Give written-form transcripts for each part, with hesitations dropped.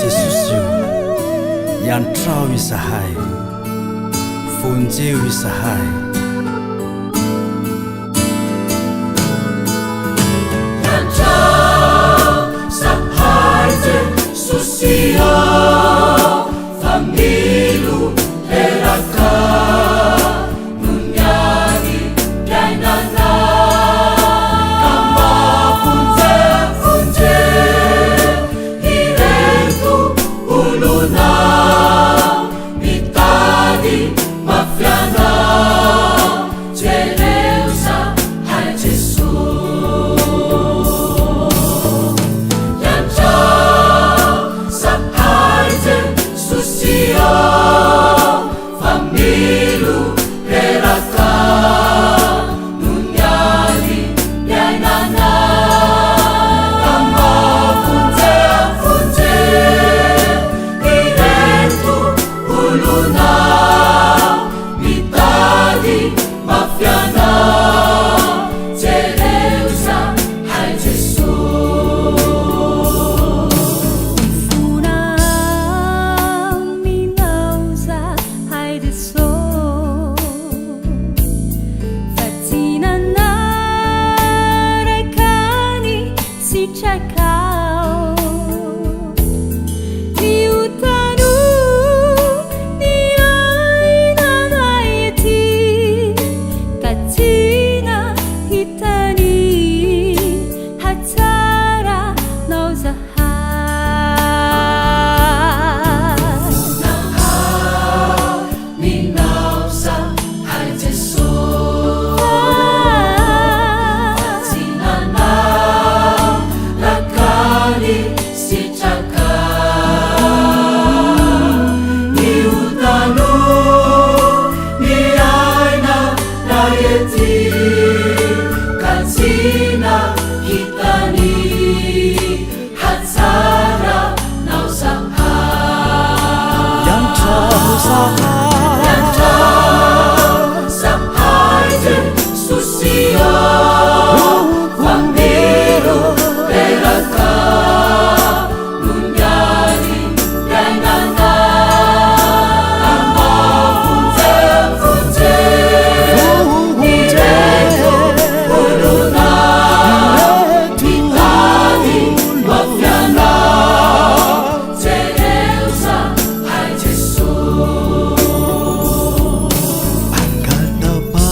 Jesusyo yantrao isahay fonjeo isahay yantrao sahay Jesusyo familo eraka nunyani piainana kamapunje ireto olona mitady mafiana jereo sahay Jesus yantrao sahay Jesusyo familo eraka nunyani piainana kamapunje ireto olona mitady mafiana jereo sahay Jesus Funa minauza haideso Fatinanarakani si chakao Niutanu ni aina naiti Katina hitani hatara nauzahay minauza hay Jesus fatinana lakani sitraka niutanu ni aina nayety katsina hitany hatsara nauzahay yantrao sahay yantrao sahay Jesusyo familo eraka nunyani piainana kamapunje ireto olona mitady mafiana jereo sahay Jesus Angatapa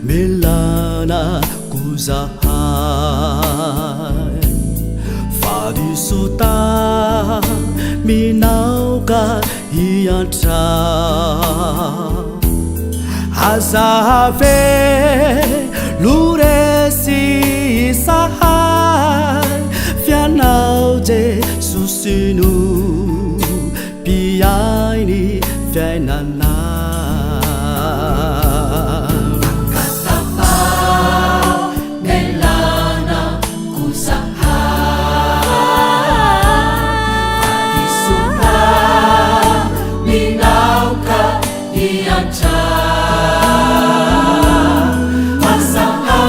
milana kuzahay Fadisuta minauka iyantrao Azave luresi sahay Fianao Jesusinu piaini fiainana katapa melana kuzahay Fadisuta minauka iyantrao Masahay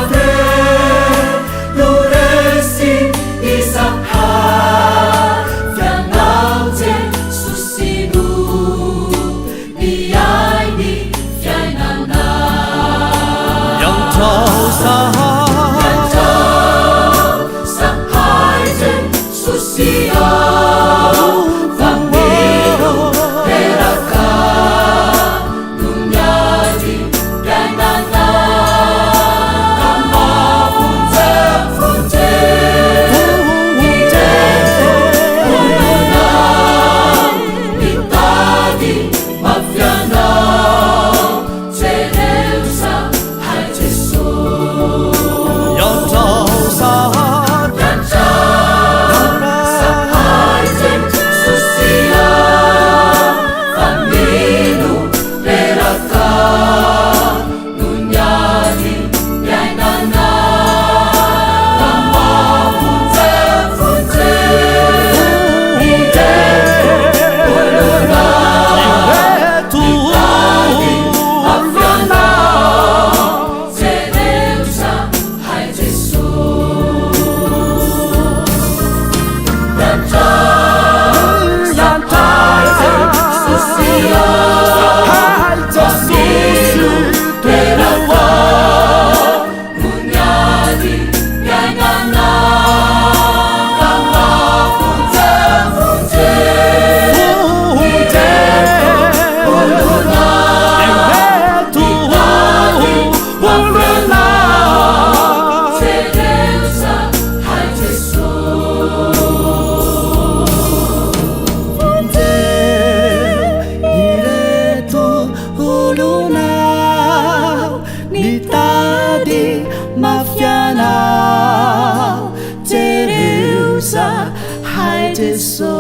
Yesu